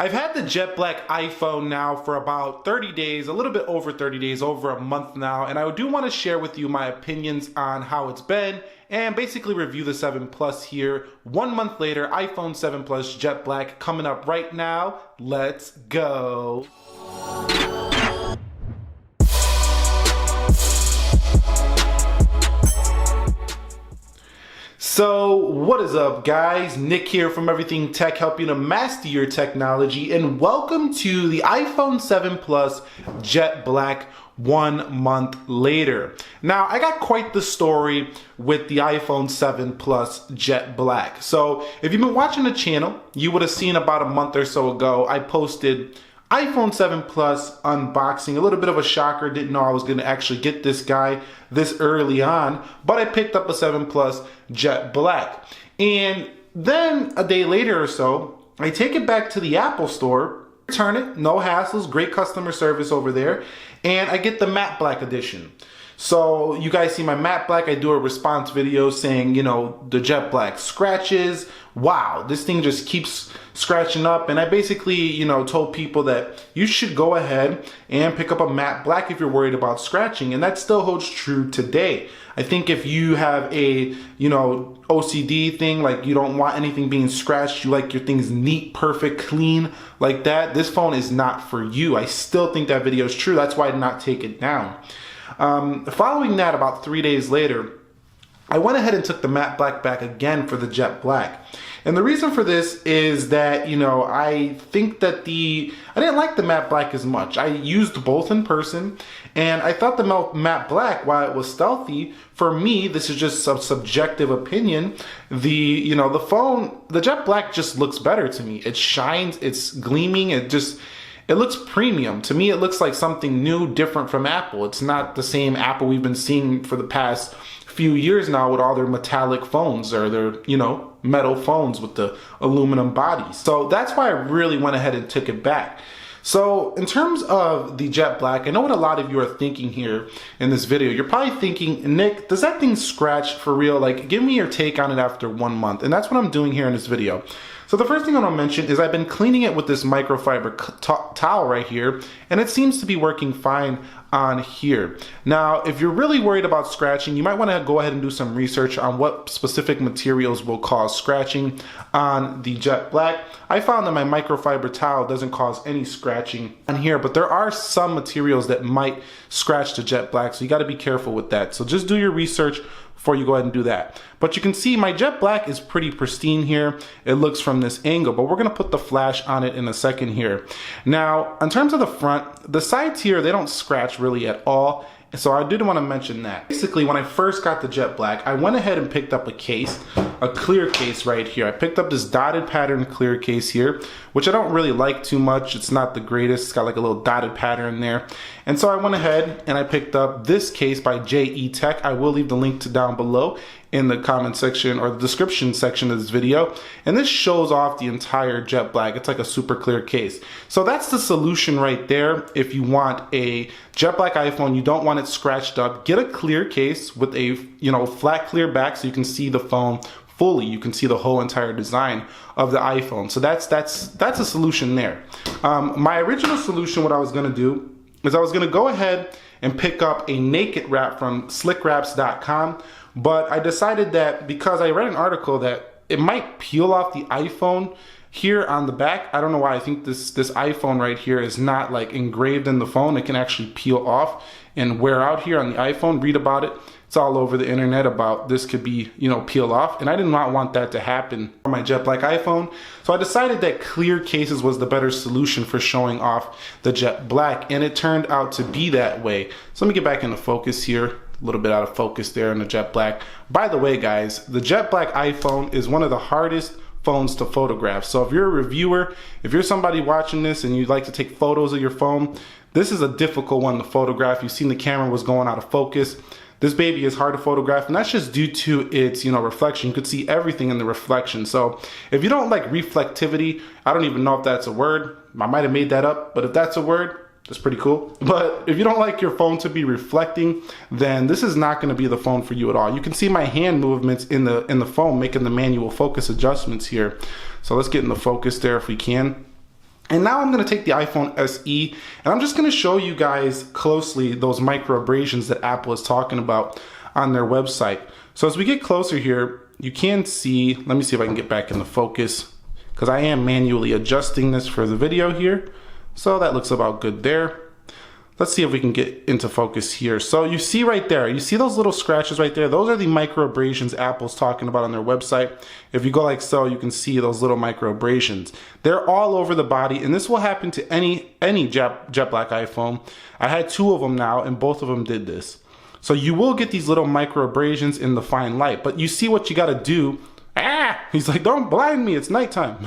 I've had the jet black iPhone now for about 30 days, a little bit over 30 days, over a month now, and I do want to share with you my opinions on how it's been and basically review the 7 Plus here. 1 month later, iPhone 7 Plus jet black coming up right now. Let's go. So what is up, guys? Nick here from Everything Tech, helping you to master your technology, and welcome to the iPhone 7 Plus jet black 1 month later. Now, I got quite the story with the iPhone 7 Plus jet black. So if you've been watching the channel, you would have seen about a month or so ago, I posted iPhone 7 Plus unboxing. A little bit of a shocker, didn't know I was gonna actually get this guy this early on, but I picked up a 7 Plus jet black. And then a day later or so, I take it back to the Apple store, return it, no hassles, great customer service over there, and I get the matte black edition. So you guys see my matte black, I do a response video saying, you know, the jet black scratches, wow, this thing just keeps scratching up. And I basically, you know, told people that you should go ahead and pick up a matte black if you're worried about scratching. And that still holds true today. I think if you have a, you know, OCD thing, like you don't want anything being scratched, you like your things neat, perfect, clean like that, this phone is not for you. I still think that video is true. That's why I did not take it down. Following that, about 3 days later, I went ahead and took the matte black back again for the jet black. And the reason for this is that, you know, I think that I didn't like the matte black as much. I used both in person, and I thought the matte black, while it was stealthy, for me, this is just some subjective opinion, the phone, the jet black just looks better to me. It shines, it's gleaming, it looks premium. To me, it looks like something new, different from Apple. It's not the same Apple we've been seeing for the past few years now with all their metallic phones or their, you know, metal phones with the aluminum bodies. So that's why I really went ahead and took it back. So in terms of the jet black, I know what a lot of you are thinking here in this video. You're probably thinking, Nick, does that thing scratch for real? Like, give me your take on it after 1 month. And that's what I'm doing here in this video. So the first thing I want to mention is I've been cleaning it with this microfiber towel right here, and it seems to be working fine on here. Now, if you're really worried about scratching, you might want to go ahead and do some research on what specific materials will cause scratching on the jet black. I found that my microfiber towel doesn't cause any scratching on here, but there are some materials that might scratch the jet black, so you got to be careful with that. So just do your research before you go ahead and do that. But you can see my jet black is pretty pristine here. It looks from this angle, but we're gonna put the flash on it in a second here. Now, in terms of the front, the sides here, they don't scratch really at all. So I did want to mention that. Basically, when I first got the jet black, I went ahead and picked up a case, a clear case right here. I picked up this dotted pattern clear case here, which I don't really like too much. It's not the greatest. It's got like a little dotted pattern there. And so I went ahead and I picked up this case by JE Tech. I will leave the link to down below in the comment section or the description section of this video. And this shows off the entire jet black. It's like a super clear case. So that's the solution right there. If you want a jet black iPhone, you don't want it scratched up, get a clear case with a, you know, flat clear back so you can see the phone fully. You can see the whole entire design of the iPhone. So that's a solution there. My original solution, what I was gonna do is I was gonna go ahead and pick up a naked wrap from slickwraps.com. But I decided that because I read an article that it might peel off the iPhone here on the back. I don't know why. I think this iPhone right here is not like engraved in the phone. It can actually peel off and wear out here on the iPhone. Read about it. It's all over the internet about this could be, you know, peel off. And I did not want that to happen on my jet black iPhone. So I decided that clear cases was the better solution for showing off the jet black. And it turned out to be that way. So let me get back into focus here. A little bit out of focus there in the jet black. By the way, guys, the jet black iPhone is one of the hardest phones to photograph. So if you're a reviewer, if you're somebody watching this and you'd like to take photos of your phone, this is a difficult one to photograph. You've seen the camera was going out of focus. This baby is hard to photograph, and that's just due to its, you know, reflection. You could see everything in the reflection. So if you don't like reflectivity, I don't even know if that's a word. I might have made that up, but if that's a word, that's pretty cool. But if you don't like your phone to be reflecting, then this is not going to be the phone for you at all. You can see my hand movements in the phone making the manual focus adjustments here. So let's get in the focus there if we can. And now I'm going to take the iPhone SE and I'm just going to show you guys closely those micro abrasions that Apple is talking about on their website. So as we get closer here, you can see, let me see if I can get back into focus, because I am manually adjusting this for the video here. So that looks about good there. Let's see if we can get into focus here. So you see right there, you see those little scratches right there? Those are the micro abrasions Apple's talking about on their website. If you go like so, you can see those little micro abrasions. They're all over the body, and this will happen to any jet black iPhone. I had 2 of them now, and both of them did this. So you will get these little micro abrasions in the fine light, but you see what you gotta do. He's like, don't blind me, it's nighttime.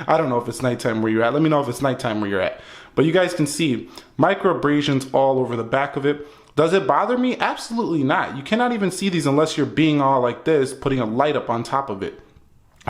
I don't know if it's nighttime where you're at. Let me know if it's nighttime where you're at. But you guys can see micro abrasions all over the back of it. Does it bother me? Absolutely not. You cannot even see these unless you're being all like this, putting a light up on top of it.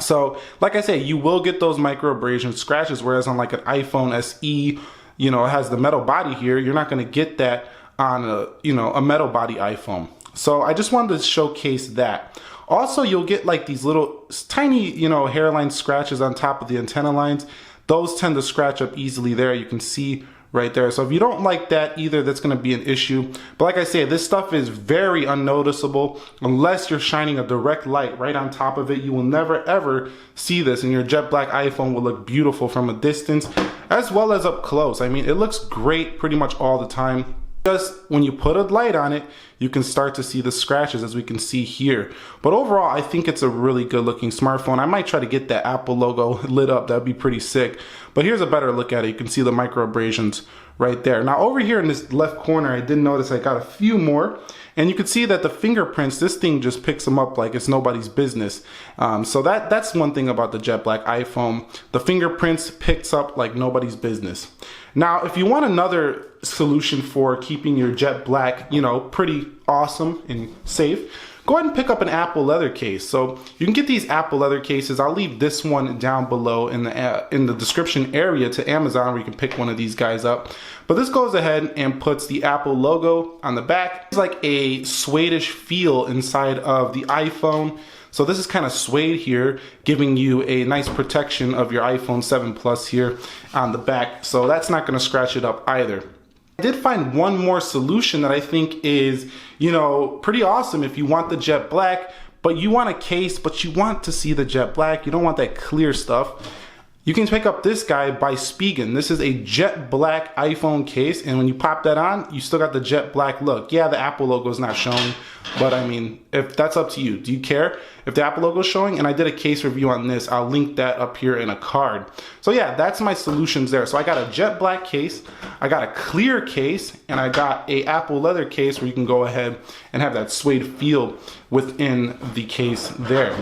So like I say, you will get those micro abrasion scratches, whereas on like an iPhone SE, you know, it has the metal body here. You're not gonna get that on a metal body iPhone. So I just wanted to showcase that. Also, you'll get like these little tiny, hairline scratches on top of the antenna lines. Those tend to scratch up easily there. You can see right there. So if you don't like that either, that's going to be an issue. But like I say, this stuff is very unnoticeable unless you're shining a direct light right on top of it. You will never ever see this, and your jet black iPhone will look beautiful from a distance as well as up close. I mean, it looks great pretty much all the time. Just when you put a light on it, you can start to see the scratches, as we can see here. But overall, I think it's a really good looking smartphone. I might try to get that Apple logo lit up. That'd be pretty sick. But here's a better look at it. You can see the micro abrasions right there. Now over here in this left corner, I did notice I got a few more. And you can see that the fingerprints, this thing just picks them up like it's nobody's business. So that's one thing about the jet black iPhone. The fingerprints picks up like nobody's business. Now, if you want another solution for keeping your jet black, pretty awesome and safe, go ahead and pick up an Apple leather case. So you can get these Apple leather cases. I'll leave this one down below in the description area to Amazon, where you can pick one of these guys up. But this goes ahead and puts the Apple logo on the back. It's like a suede-ish feel inside of the iPhone. So this is kind of suede here, giving you a nice protection of your iPhone 7 Plus here on the back. So that's not going to scratch it up either. I did find one more solution that I think is, pretty awesome if you want the jet black, but you want a case, but you want to see the jet black. You don't want that clear stuff. You can pick up this guy by Spigen. This is a jet black iPhone case, and when you pop that on, you still got the jet black look. Yeah, the Apple logo is not showing, but I mean, if that's up to you. Do you care if the Apple logo is showing? And I did a case review on this. I'll link that up here in a card. So yeah, that's my solutions there. So I got a jet black case, I got a clear case, and I got a Apple leather case where you can go ahead and have that suede feel within the case there.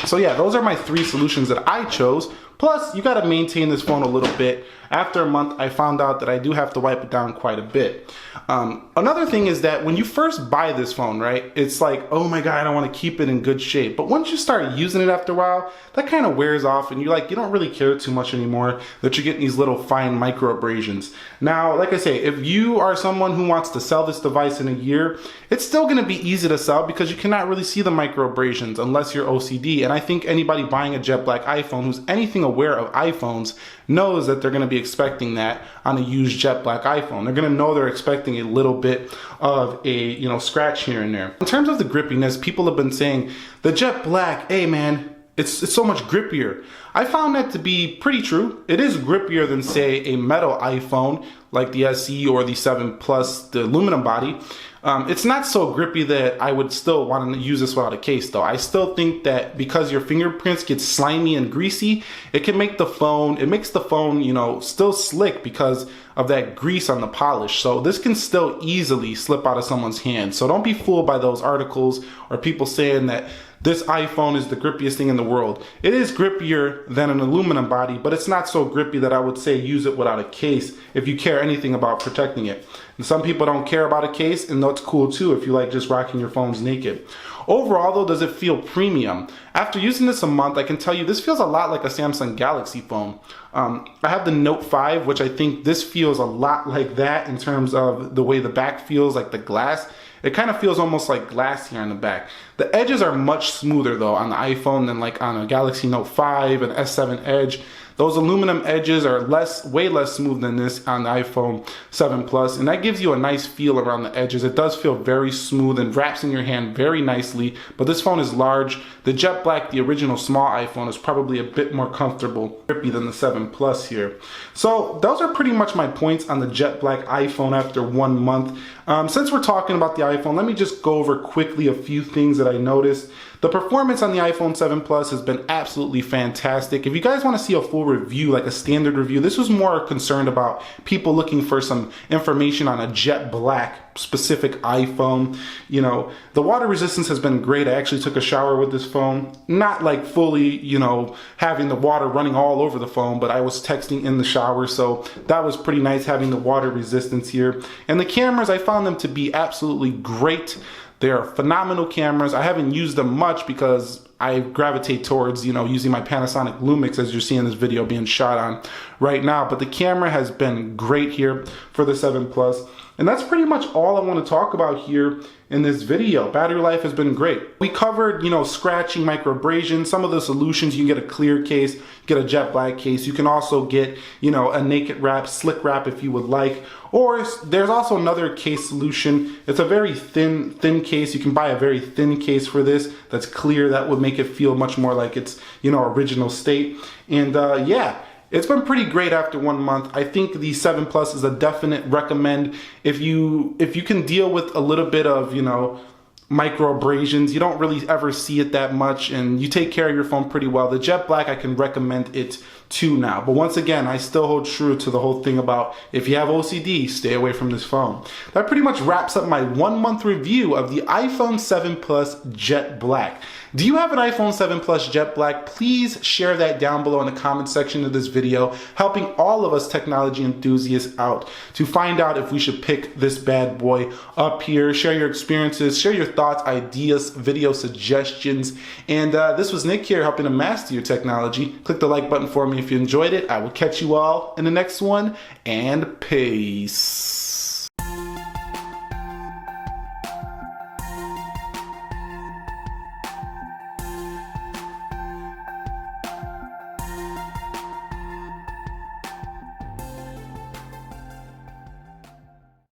So yeah, those are my 3 solutions that I chose. Plus, you gotta maintain this phone a little bit. After a month, I found out that I do have to wipe it down quite a bit. Another thing is that when you first buy this phone, right, it's like, oh my God, I wanna keep it in good shape. But once you start using it after a while, that kind of wears off, and you don't really care too much anymore that you're getting these little fine micro abrasions. Now, like I say, if you are someone who wants to sell this device in a year, it's still gonna be easy to sell because you cannot really see the micro abrasions unless you're OCD. And I think anybody buying a jet black iPhone who's anything aware of iPhones knows that they're going to be expecting that on a used jet black iPhone. They're going to know they're expecting a little bit of a scratch here and there. In terms of the grippiness, people have been saying the jet black, hey man, it's so much grippier. I found that to be pretty true. It is grippier than, say, a metal iPhone like the SE or the 7 Plus, the aluminum body. It's not so grippy that I would still want to use this without a case though. I still think that because your fingerprints get slimy and greasy, it makes the phone, still slick because of that grease on the polish. So this can still easily slip out of someone's hand. So don't be fooled by those articles or people saying that this iPhone is the grippiest thing in the world. It is grippier than an aluminum body, but it's not so grippy that I would say use it without a case if you care anything about protecting it. And some people don't care about a case, and that's cool too if you like just rocking your phones naked. Overall though, does it feel premium? After using this a month, I can tell you this feels a lot like a Samsung Galaxy phone. I have the Note 5, which I think this feels a lot like that in terms of the way the back feels, like the glass. it kind of feels almost like glass here on the back. The edges are much smoother though on the iPhone than like on a Galaxy Note 5 and S7 Edge. Those aluminum edges are way less smooth than this on the iPhone 7 Plus, and that gives you a nice feel around the edges. It does feel very smooth and wraps in your hand very nicely, but this phone is large. The jet black, the original small iPhone, is probably a bit more comfortable, grippy than the 7 Plus here. So those are pretty much my points on the jet black iPhone after 1 month. Since we're talking about the iPhone, let me just go over quickly a few things that I noticed. The performance on the iPhone 7 Plus has been absolutely fantastic. If you guys want to see a full review, like a standard review, this was more concerned about people looking for some information on a jet black specific iPhone. You know, the water resistance has been great. I actually took a shower with this phone. Not like fully, you know, having the water running all over the phone, but I was texting in the shower, so that was pretty nice having the water resistance here. And the cameras, I found them to be absolutely great. They are phenomenal cameras. I haven't used them much because I gravitate towards, you know, using my Panasonic Lumix, as you're seeing this video being shot on right now. But the camera has been great here for the 7 Plus. And that's pretty much all I want to talk about here in this video. Battery life has been great. We covered, you know, scratching, micro abrasions, some of the solutions. You can get a clear case, get a jet black case. You can also get, you know, a naked wrap, slick wrap if you would like. Or there's also another case solution. It's a very thin case. You can buy a very thin case for this that's clear. That would make it feel much more like it's, you know, original state. And yeah. It's been pretty great after 1 month. I think the 7 Plus is a definite recommend. If you can deal with a little bit of, you know, micro abrasions, you don't really ever see it that much, and you take care of your phone pretty well. The jet black, I can recommend it too now. But once again, I still hold true to the whole thing about if you have OCD, stay away from this phone. That pretty much wraps up my 1 month review of the iPhone 7 Plus Jet Black. Do you have an iPhone 7 Plus Jet Black? Please share that down below in the comment section of this video, helping all of us technology enthusiasts out to find out if we should pick this bad boy up here. Share your experiences, share your thoughts, ideas, video suggestions. And this was Nick here, helping to master your technology. Click the like button for me if you enjoyed it. I will catch you all in the next one, and peace.